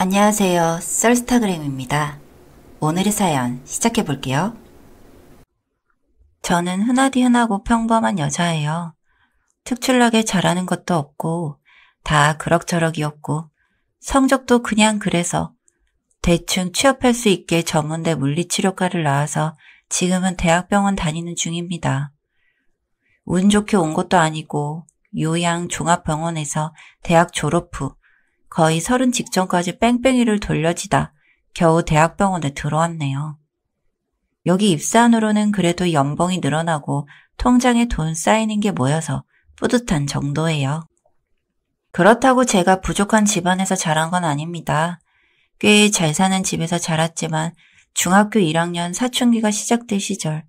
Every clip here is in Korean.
안녕하세요. 썰스타그램입니다. 오늘의 사연 시작해 볼게요. 저는 흔하디 흔하고 평범한 여자예요. 특출나게 잘하는 것도 없고 다 그럭저럭이었고 성적도 그냥 그래서 대충 취업할 수 있게 전문대 물리치료과를 나와서 지금은 대학병원 다니는 중입니다. 운 좋게 온 것도 아니고 요양 종합병원에서 대학 졸업 후 거의 30 직전까지 뺑뺑이를 돌려지다 겨우 대학병원에 들어왔네요. 여기 입사한 후로는 그래도 연봉이 늘어나고 통장에 돈 쌓이는 게 모여서 뿌듯한 정도예요. 그렇다고 제가 부족한 집안에서 자란 건 아닙니다. 꽤 잘 사는 집에서 자랐지만 중학교 1학년 사춘기가 시작될 시절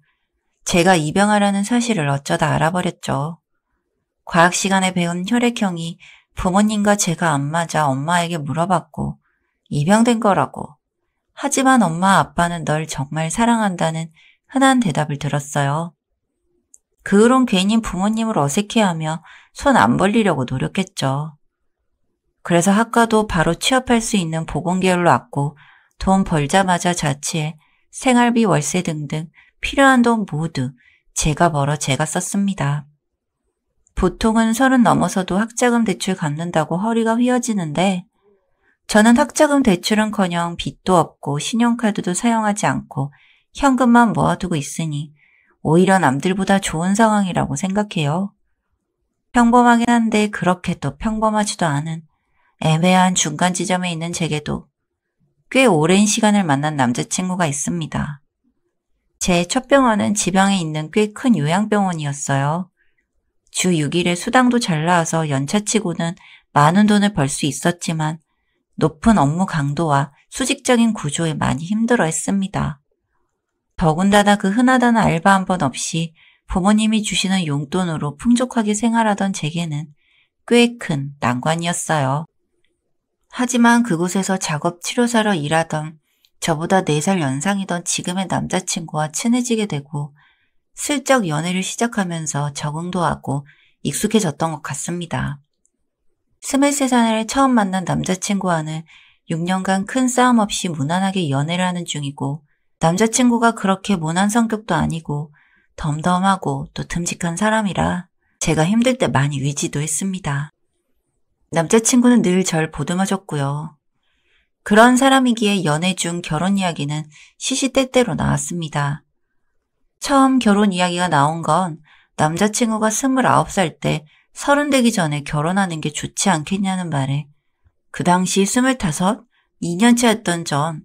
제가 입양하라는 사실을 어쩌다 알아버렸죠. 과학 시간에 배운 혈액형이 부모님과 제가 안 맞아 엄마에게 물어봤고 입양된 거라고. 하지만 엄마 아빠는 널 정말 사랑한다는 흔한 대답을 들었어요. 그 후론 괜히 부모님을 어색해하며 손 안 벌리려고 노력했죠. 그래서 학과도 바로 취업할 수 있는 보건계열로 왔고 돈 벌자마자 자취해 생활비 월세 등등 필요한 돈 모두 제가 벌어 제가 썼습니다. 보통은 30 넘어서도 학자금 대출 갚는다고 허리가 휘어지는데 저는 학자금 대출은커녕 빚도 없고 신용카드도 사용하지 않고 현금만 모아두고 있으니 오히려 남들보다 좋은 상황이라고 생각해요. 평범하긴 한데 그렇게 또 평범하지도 않은 애매한 중간 지점에 있는 제게도 꽤 오랜 시간을 만난 남자친구가 있습니다. 제 첫 병원은 지방에 있는 꽤 큰 요양병원이었어요. 주 6일에 수당도 잘 나와서 연차치고는 많은 돈을 벌 수 있었지만 높은 업무 강도와 수직적인 구조에 많이 힘들어했습니다. 더군다나 그 흔하다는 알바 한 번 없이 부모님이 주시는 용돈으로 풍족하게 생활하던 제게는 꽤 큰 난관이었어요. 하지만 그곳에서 작업치료사로 일하던 저보다 4살 연상이던 지금의 남자친구와 친해지게 되고 슬쩍 연애를 시작하면서 적응도 하고 익숙해졌던 것 같습니다. 23살에 처음 만난 남자친구와는 6년간 큰 싸움 없이 무난하게 연애를 하는 중이고 남자친구가 그렇게 모난 성격도 아니고 덤덤하고 또 듬직한 사람이라 제가 힘들 때 많이 위지도 했습니다. 남자친구는 늘 절 보듬어줬고요. 그런 사람이기에 연애 중 결혼 이야기는 시시때때로 나왔습니다. 처음 결혼 이야기가 나온 건 남자친구가 29살 때 30 되기 전에 결혼하는 게 좋지 않겠냐는 말에 그 당시 25, 2년차였던 전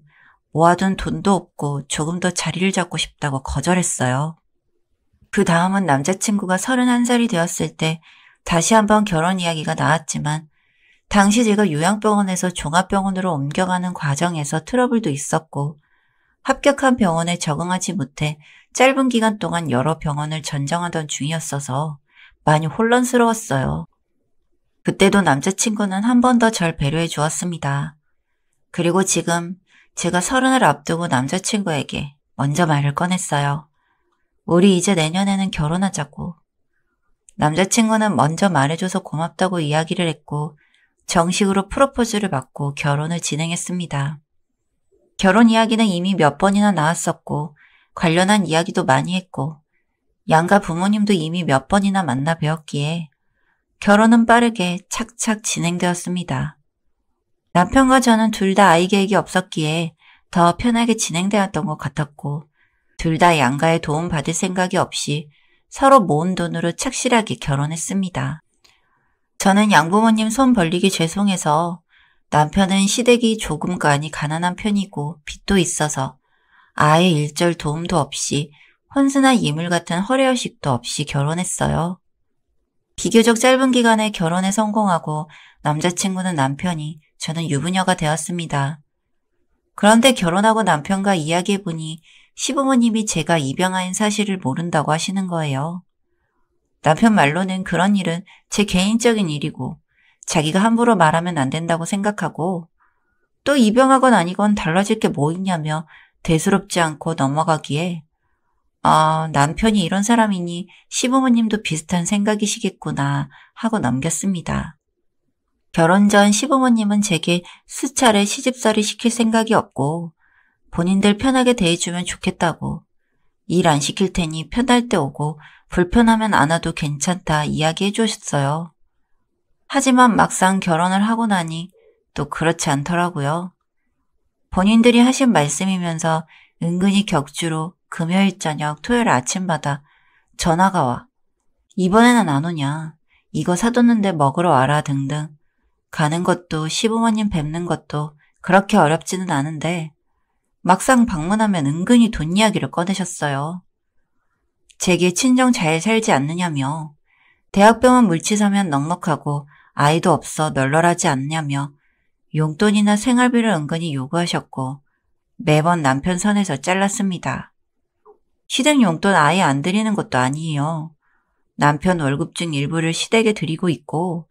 모아둔 돈도 없고 조금 더 자리를 잡고 싶다고 거절했어요. 그 다음은 남자친구가 31살이 되었을 때 다시 한번 결혼 이야기가 나왔지만 당시 제가 요양병원에서 종합병원으로 옮겨가는 과정에서 트러블도 있었고 합격한 병원에 적응하지 못해 짧은 기간 동안 여러 병원을 전정하던 중이었어서 많이 혼란스러웠어요. 그때도 남자친구는 한 번 더 절 배려해 주었습니다. 그리고 지금 제가 30을 앞두고 남자친구에게 먼저 말을 꺼냈어요. 우리 이제 내년에는 결혼하자고. 남자친구는 먼저 말해줘서 고맙다고 이야기를 했고 정식으로 프로포즈를 받고 결혼을 진행했습니다. 결혼 이야기는 이미 몇 번이나 나왔었고 관련한 이야기도 많이 했고 양가 부모님도 이미 몇 번이나 만나 뵈었기에 결혼은 빠르게 착착 진행되었습니다. 남편과 저는 둘 다 아이 계획이 없었기에 더 편하게 진행되었던 것 같았고 둘 다 양가의 도움 받을 생각이 없이 서로 모은 돈으로 착실하게 결혼했습니다. 저는 양부모님 손 벌리기 죄송해서 남편은 시댁이 조금 많이 가난한 편이고 빚도 있어서 아예 일절 도움도 없이 혼수나 이물 같은 허례허식도 없이 결혼했어요. 비교적 짧은 기간에 결혼에 성공하고 남자친구는 남편이 저는 유부녀가 되었습니다. 그런데 결혼하고 남편과 이야기해보니 시부모님이 제가 입양한 사실을 모른다고 하시는 거예요. 남편 말로는 그런 일은 제 개인적인 일이고 자기가 함부로 말하면 안 된다고 생각하고 또 입양하건 아니건 달라질 게 뭐 있냐며 대수롭지 않고 넘어가기에 남편이 이런 사람이니 시부모님도 비슷한 생각이시겠구나 하고 넘겼습니다. 결혼 전 시부모님은 제게 수차례 시집살이 시킬 생각이 없고 본인들 편하게 대해주면 좋겠다고 일 안 시킬 테니 편할 때 오고 불편하면 안 와도 괜찮다 이야기해 주셨어요. 하지만 막상 결혼을 하고 나니 또 그렇지 않더라고요. 본인들이 하신 말씀이면서 은근히 격주로 금요일 저녁 토요일 아침마다 전화가 와. 이번에는 안 오냐. 이거 사뒀는데 먹으러 와라 등등. 가는 것도 시부모님 뵙는 것도 그렇게 어렵지는 않은데 막상 방문하면 은근히 돈 이야기를 꺼내셨어요. 제게 친정 잘 살지 않느냐며 대학병원 물치 사면 넉넉하고 아이도 없어 널널하지 않냐며 용돈이나 생활비를 은근히 요구하셨고 매번 남편 선에서 잘랐습니다. 시댁 용돈 아예 안 드리는 것도 아니에요. 남편 월급 중 일부를 시댁에 드리고 있고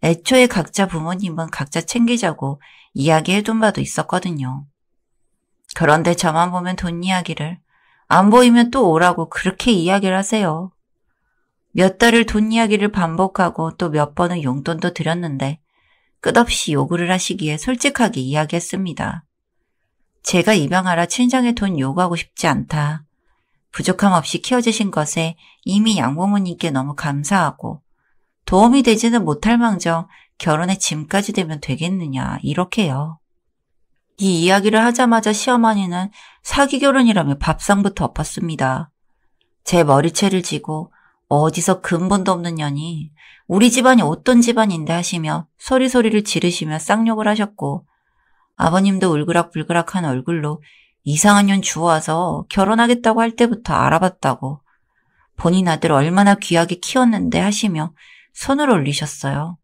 애초에 각자 부모님은 각자 챙기자고 이야기해둔 바도 있었거든요. 그런데 저만 보면 돈 이야기를 안 보이면 또 오라고 그렇게 이야기를 하세요. 몇 달을 돈 이야기를 반복하고 또 몇 번은 용돈도 드렸는데 끝없이 요구를 하시기에 솔직하게 이야기했습니다. 제가 입양하라 친정에 돈 요구하고 싶지 않다. 부족함 없이 키워주신 것에 이미 양부모님께 너무 감사하고 도움이 되지는 못할 망정 결혼에 짐까지 되면 되겠느냐 이렇게요. 이 이야기를 하자마자 시어머니는 사기 결혼이라며 밥상부터 엎었습니다. 제 머리채를 쥐고 어디서 근본도 없는 년이 우리 집안이 어떤 집안인데 하시며 소리소리를 지르시며 쌍욕을 하셨고 아버님도 울그락불그락한 얼굴로 이상한 년 주워와서 결혼하겠다고 할 때부터 알아봤다고 본인 아들 얼마나 귀하게 키웠는데 하시며 손을 올리셨어요.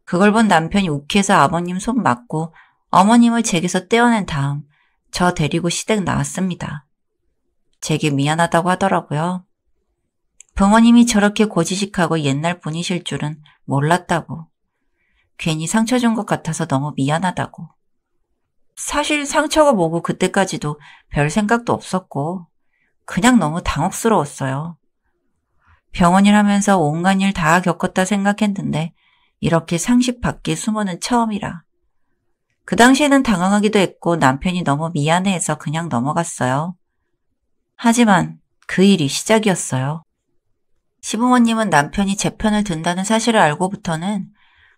그걸 본 남편이 욱해서 아버님 손 맞고 어머님을 제게서 떼어낸 다음 저 데리고 시댁 나왔습니다. 제게 미안하다고 하더라고요. 부모님이 저렇게 고지식하고 옛날 분이실 줄은 몰랐다고. 괜히 상처 준 것 같아서 너무 미안하다고. 사실 상처가 뭐고 그때까지도 별 생각도 없었고 그냥 너무 당혹스러웠어요. 병원일 하면서 온갖 일 다 겪었다 생각했는데 이렇게 상식 밖의 수모는 처음이라. 그 당시에는 당황하기도 했고 남편이 너무 미안해해서 그냥 넘어갔어요. 하지만 그 일이 시작이었어요. 시부모님은 남편이 제 편을 든다는 사실을 알고부터는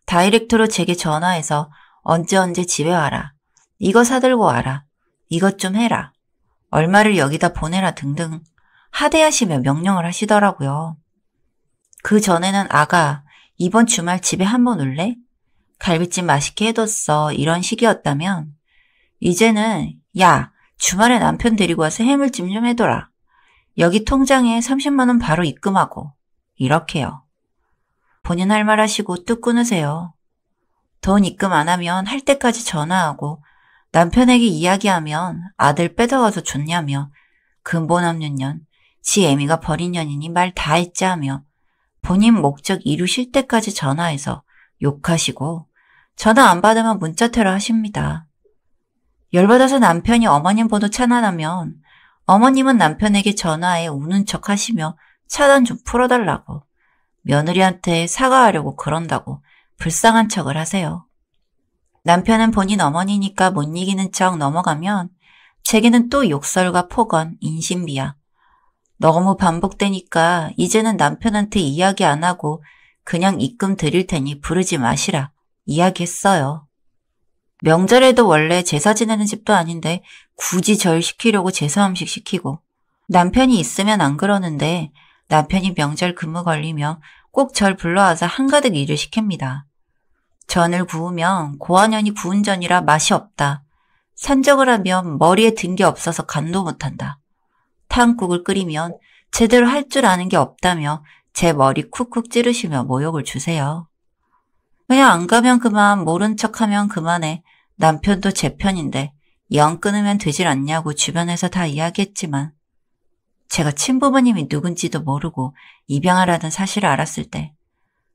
다이렉트로 제게 전화해서 언제 집에 와라. 이거 사들고 와라. 이것 좀 해라. 얼마를 여기다 보내라 등등 하대하시며 명령을 하시더라고요. 그 전에는 아가 이번 주말 집에 한번 올래? 갈비찜 맛있게 해뒀어 이런 식이었다면 이제는 야 주말에 남편 데리고 와서 해물찜 좀 해둬라. 여기 통장에 30만 원 바로 입금하고 이렇게요. 본인 할 말 하시고 뚝 끊으세요. 돈 입금 안 하면 할 때까지 전화하고 남편에게 이야기하면 아들 뺏어가서 줬냐며 근본 없는 년, 지 애미가 버린 년이니 말 다 했자 하며 본인 목적 이루실 때까지 전화해서 욕하시고 전화 안 받으면 문자 테러 하십니다. 열받아서 남편이 어머님 번호 차단하면 어머님은 남편에게 전화해 우는 척 하시며 차단 좀 풀어달라고 며느리한테 사과하려고 그런다고 불쌍한 척을 하세요. 남편은 본인 어머니니까 못 이기는 척 넘어가면 제게는 또 욕설과 폭언, 인신비하. 너무 반복되니까 이제는 남편한테 이야기 안 하고 그냥 입금 드릴 테니 부르지 마시라 이야기했어요. 명절에도 원래 제사 지내는 집도 아닌데 굳이 절 시키려고 제사 음식 시키고 남편이 있으면 안 그러는데 남편이 명절 근무 걸리며 꼭 절 불러와서 한가득 일을 시킵니다. 전을 구우면 고한년이 구운 전이라 맛이 없다. 산적을 하면 머리에 든 게 없어서 간도 못한다. 탕국을 끓이면 제대로 할 줄 아는 게 없다며 제 머리 쿡쿡 찌르시며 모욕을 주세요. 그냥 안 가면 그만, 모른 척하면 그만해. 남편도 제 편인데 영 끊으면 되질 않냐고 주변에서 다 이야기했지만 제가 친부모님이 누군지도 모르고 입양하라는 사실을 알았을 때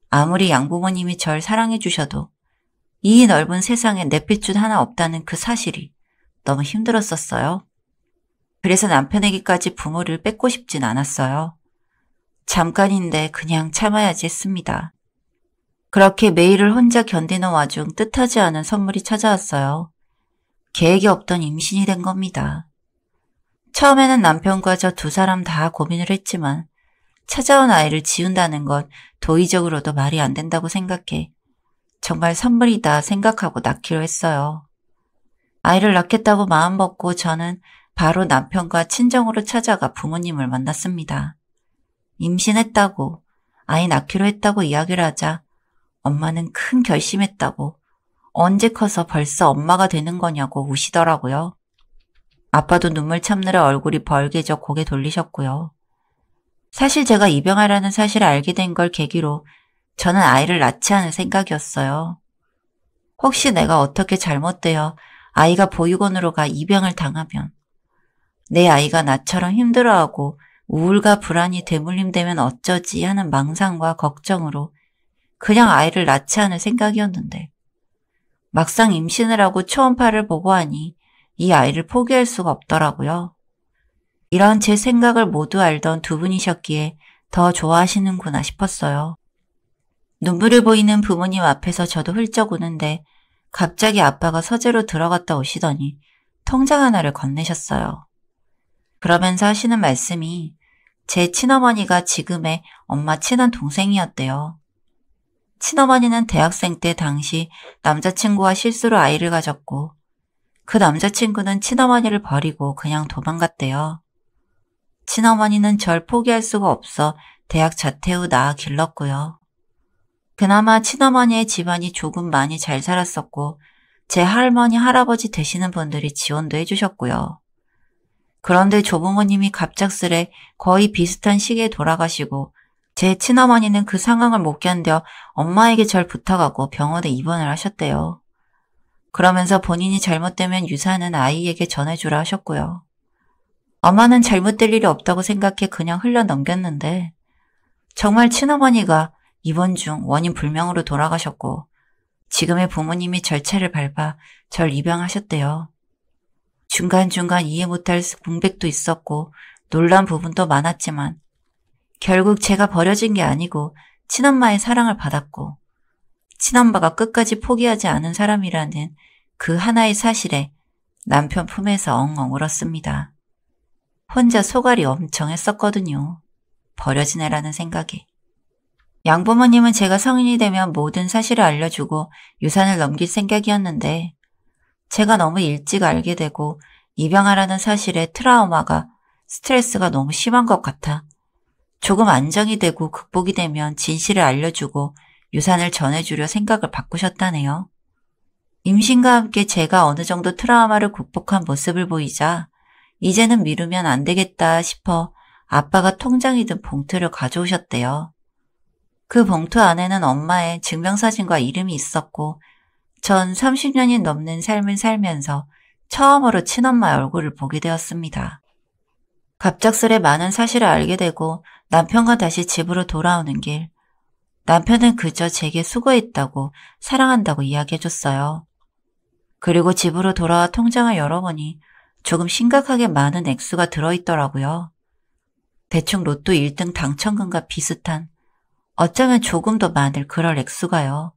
아무리 양부모님이 절 사랑해 주셔도 이 넓은 세상에 내 핏줄 하나 없다는 그 사실이 너무 힘들었었어요. 그래서 남편에게까지 부모를 뺏고 싶진 않았어요. 잠깐인데 그냥 참아야지 했습니다. 그렇게 매일을 혼자 견디는 와중 뜻하지 않은 선물이 찾아왔어요. 계획이 없던 임신이 된 겁니다. 처음에는 남편과 저 두 사람 다 고민을 했지만 찾아온 아이를 지운다는 건 도의적으로도 말이 안 된다고 생각해 정말 선물이다 생각하고 낳기로 했어요. 아이를 낳겠다고 마음먹고 저는 바로 남편과 친정으로 찾아가 부모님을 만났습니다. 임신했다고, 아이 낳기로 했다고 이야기를 하자 엄마는 큰 결심했다고 언제 커서 벌써 엄마가 되는 거냐고 우시더라고요. 아빠도 눈물 참느라 얼굴이 벌게져 고개 돌리셨고요. 사실 제가 입양하라는 사실을 알게 된 걸 계기로 저는 아이를 낳지 않을 생각이었어요. 혹시 내가 어떻게 잘못되어 아이가 보육원으로 가 입양을 당하면 내 아이가 나처럼 힘들어하고 우울과 불안이 대물림되면 어쩌지 하는 망상과 걱정으로 그냥 아이를 낳지 않을 생각이었는데 막상 임신을 하고 초음파를 보고 하니 이 아이를 포기할 수가 없더라고요. 이런 제 생각을 모두 알던 두 분이셨기에 더 좋아하시는구나 싶었어요. 눈물을 보이는 부모님 앞에서 저도 훌쩍 우는데 갑자기 아빠가 서재로 들어갔다 오시더니 통장 하나를 건네셨어요. 그러면서 하시는 말씀이 제 친어머니가 지금의 엄마 친한 동생이었대요. 친어머니는 대학생 때 당시 남자친구와 실수로 아이를 가졌고 그 남자친구는 친어머니를 버리고 그냥 도망갔대요. 친어머니는 절 포기할 수가 없어 대학 자퇴 후 낳아 길렀고요. 그나마 친어머니의 집안이 조금 많이 잘 살았었고 제 할머니, 할아버지 되시는 분들이 지원도 해주셨고요. 그런데 조부모님이 갑작스레 거의 비슷한 시기에 돌아가시고 제 친어머니는 그 상황을 못 견뎌 엄마에게 절 부탁하고 병원에 입원을 하셨대요. 그러면서 본인이 잘못되면 유산은 아이에게 전해주라 하셨고요. 엄마는 잘못될 일이 없다고 생각해 그냥 흘려 넘겼는데 정말 친어머니가 입원 중 원인 불명으로 돌아가셨고 지금의 부모님이 절차를 밟아 절 입양하셨대요. 중간중간 이해 못할 공백도 있었고 놀란 부분도 많았지만 결국 제가 버려진 게 아니고 친엄마의 사랑을 받았고 친엄마가 끝까지 포기하지 않은 사람이라는 그 하나의 사실에 남편 품에서 엉엉 울었습니다. 혼자 소갈이 엄청 했었거든요. 버려진 애라는 생각에. 양부모님은 제가 성인이 되면 모든 사실을 알려주고 유산을 넘길 생각이었는데 제가 너무 일찍 알게 되고 입양하라는 사실에 트라우마가 스트레스가 너무 심한 것 같아 조금 안정이 되고 극복이 되면 진실을 알려주고 유산을 전해주려 생각을 바꾸셨다네요. 임신과 함께 제가 어느 정도 트라우마를 극복한 모습을 보이자 이제는 미루면 안 되겠다 싶어 아빠가 통장이 든 봉투를 가져오셨대요. 그 봉투 안에는 엄마의 증명사진과 이름이 있었고 전 30년이 넘는 삶을 살면서 처음으로 친엄마의 얼굴을 보게 되었습니다. 갑작스레 많은 사실을 알게 되고 남편과 다시 집으로 돌아오는 길 남편은 그저 제게 수고했다고 사랑한다고 이야기해줬어요. 그리고 집으로 돌아와 통장을 열어보니 조금 심각하게 많은 액수가 들어있더라고요. 대충 로또 1등 당첨금과 비슷한 어쩌면 조금 더 많을 그럴 액수가요.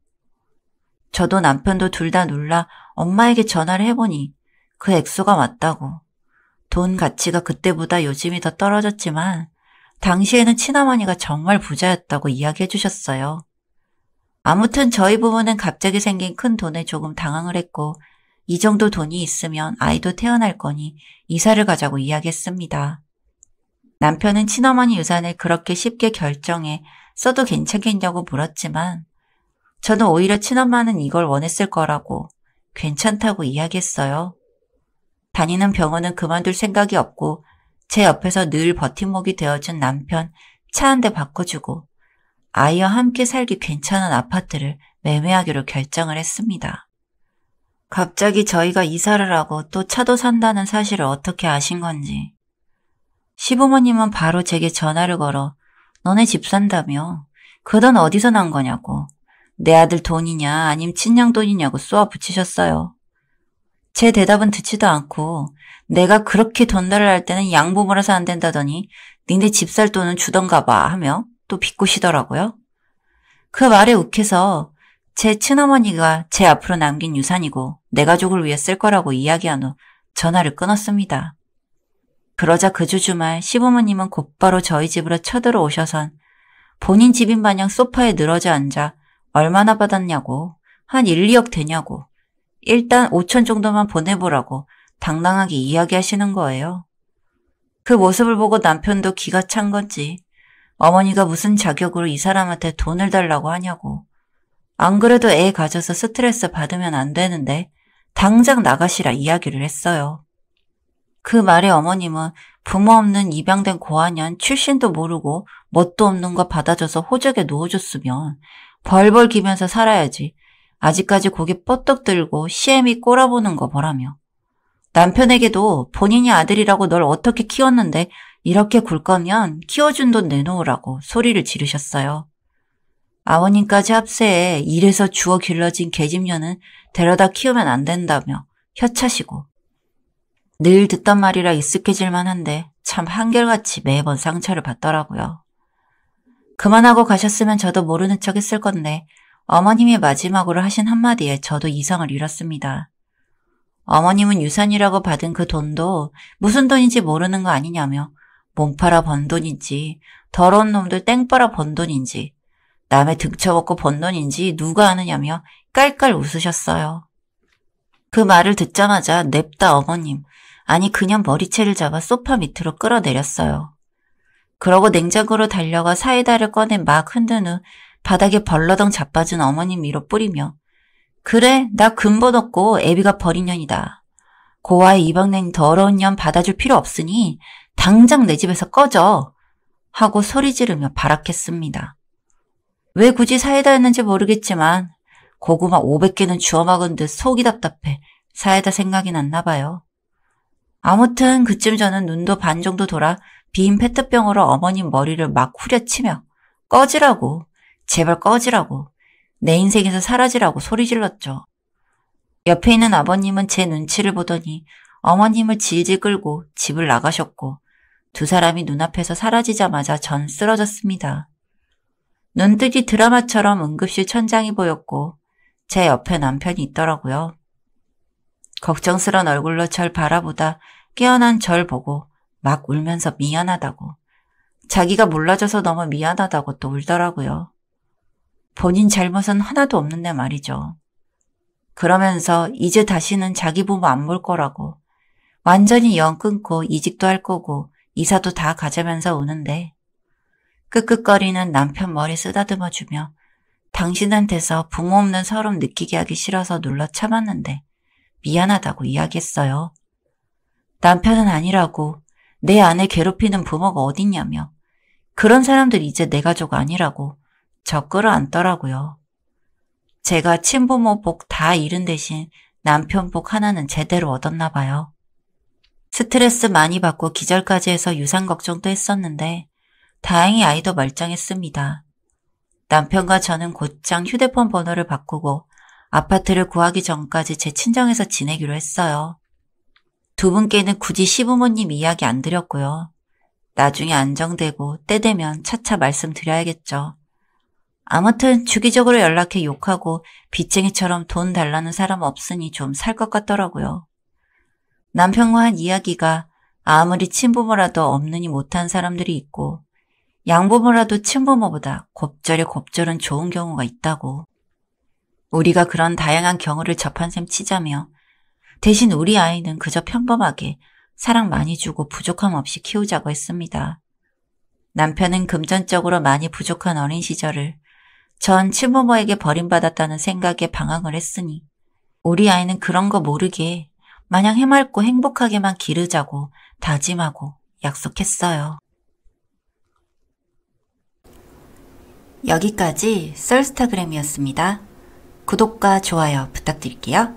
저도 남편도 둘 다 놀라 엄마에게 전화를 해보니 그 액수가 맞다고. 돈 가치가 그때보다 요즘이 더 떨어졌지만 당시에는 친어머니가 정말 부자였다고 이야기해 주셨어요. 아무튼 저희 부부는 갑자기 생긴 큰 돈에 조금 당황을 했고 이 정도 돈이 있으면 아이도 태어날 거니 이사를 가자고 이야기했습니다. 남편은 친어머니 유산을 그렇게 쉽게 결정해 써도 괜찮겠냐고 물었지만 저는 오히려 친엄마는 이걸 원했을 거라고 괜찮다고 이야기했어요. 다니는 병원은 그만둘 생각이 없고 제 옆에서 늘 버팀목이 되어준 남편 차 한 대 바꿔주고 아이와 함께 살기 괜찮은 아파트를 매매하기로 결정을 했습니다. 갑자기 저희가 이사를 하고 또 차도 산다는 사실을 어떻게 아신 건지. 시부모님은 바로 제게 전화를 걸어 너네 집 산다며 그 돈 어디서 난 거냐고 내 아들 돈이냐 아님 친양 돈이냐고 쏘아 붙이셨어요. 제 대답은 듣지도 않고 내가 그렇게 돈달을 할 때는 양부모라서 안 된다더니 니네 집 살 돈은 주던가 봐 하며 또 비꼬시더라고요. 그 말에 욱해서 제 친어머니가 제 앞으로 남긴 유산이고 내 가족을 위해 쓸 거라고 이야기한 후 전화를 끊었습니다. 그러자 그 주 주말 시부모님은 곧바로 저희 집으로 쳐들어오셔선 본인 집인 마냥 소파에 늘어져 앉아 얼마나 받았냐고, 한 1, 2억 되냐고, 일단 5천 정도만 보내보라고 당당하게 이야기하시는 거예요. 그 모습을 보고 남편도 기가 찬 건지 어머니가 무슨 자격으로 이 사람한테 돈을 달라고 하냐고, 안 그래도 애 가져서 스트레스 받으면 안 되는데 당장 나가시라 이야기를 했어요. 그 말에 어머님은 부모 없는 입양된 고아년 출신도 모르고 뭣도 없는 거 받아줘서 호적에 놓아줬으면 벌벌 기면서 살아야지 아직까지 고개 뻗떡 들고 시애미 꼬라보는 거 보라며, 남편에게도 본인이 아들이라고 널 어떻게 키웠는데 이렇게 굴 거면 키워준 돈 내놓으라고 소리를 지르셨어요. 아버님까지 합세해 이래서 주워 길러진 계집년은 데려다 키우면 안 된다며 혀차시고, 늘 듣던 말이라 익숙해질만 한데 참 한결같이 매번 상처를 받더라고요. 그만하고 가셨으면 저도 모르는 척 했을 건데 어머님이 마지막으로 하신 한마디에 저도 이성을 잃었습니다. 어머님은 유산이라고 받은 그 돈도 무슨 돈인지 모르는 거 아니냐며 몸 팔아 번 돈인지 더러운 놈들 땡 빨아 번 돈인지 남의 등쳐먹고 번 돈인지 누가 아느냐며 깔깔 웃으셨어요. 그 말을 듣자마자 냅다 어머님, 아니 그냥 머리채를 잡아 소파 밑으로 끌어내렸어요. 그러고 냉장고로 달려가 사이다를 꺼내 막 흔든 후 바닥에 벌러덩 자빠진 어머님 위로 뿌리며, 그래 나 근본 없고 애비가 버린 년이다. 고아의 이방냉 더러운 년 받아줄 필요 없으니 당장 내 집에서 꺼져 하고 소리 지르며 발악했습니다. 왜 굳이 사이다였는지 모르겠지만 고구마 500개는 주워 먹은 듯 속이 답답해 사이다 생각이 났나 봐요. 아무튼 그쯤 저는 눈도 반 정도 돌아 빈 페트병으로 어머님 머리를 막 후려치며 꺼지라고, 제발 꺼지라고, 내 인생에서 사라지라고 소리 질렀죠. 옆에 있는 아버님은 제 눈치를 보더니 어머님을 질질 끌고 집을 나가셨고 두 사람이 눈앞에서 사라지자마자 전 쓰러졌습니다. 눈뜨기 드라마처럼 응급실 천장이 보였고 제 옆에 남편이 있더라고요. 걱정스런 얼굴로 절 바라보다 깨어난 절 보고 막 울면서 미안하다고, 자기가 몰라줘서 너무 미안하다고 또 울더라고요. 본인 잘못은 하나도 없는데 말이죠. 그러면서 이제 다시는 자기 부모 안 볼 거라고, 완전히 연 끊고 이직도 할 거고 이사도 다 가자면서 우는데 끄끄거리는 남편 머리 쓰다듬어주며 당신한테서 부모 없는 서름 느끼게 하기 싫어서 눌러 참았는데 미안하다고 이야기했어요. 남편은 아니라고, 내 아내 괴롭히는 부모가 어딨냐며, 그런 사람들 이제 내 가족 아니라고 저 끌어안더라고요. 제가 친부모 복 다 잃은 대신 남편 복 하나는 제대로 얻었나 봐요. 스트레스 많이 받고 기절까지 해서 유산 걱정도 했었는데 다행히 아이도 멀쩡했습니다. 남편과 저는 곧장 휴대폰 번호를 바꾸고 아파트를 구하기 전까지 제 친정에서 지내기로 했어요. 두 분께는 굳이 시부모님 이야기 안 드렸고요. 나중에 안정되고 때 되면 차차 말씀드려야겠죠. 아무튼 주기적으로 연락해 욕하고 빚쟁이처럼 돈 달라는 사람 없으니 좀 살 것 같더라고요. 남편과 한 이야기가 아무리 친부모라도 없느니 못한 사람들이 있고 양부모라도 친부모보다 곱절에 좋은 경우가 있다고. 우리가 그런 다양한 경우를 접한 셈 치자며 대신 우리 아이는 그저 평범하게 사랑 많이 주고 부족함 없이 키우자고 했습니다. 남편은 금전적으로 많이 부족한 어린 시절을 전 친부모에게 버림받았다는 생각에 방황을 했으니 우리 아이는 그런 거 모르게 마냥 해맑고 행복하게만 기르자고 다짐하고 약속했어요. 여기까지 썰스타그램이었습니다. 구독과 좋아요 부탁드릴게요.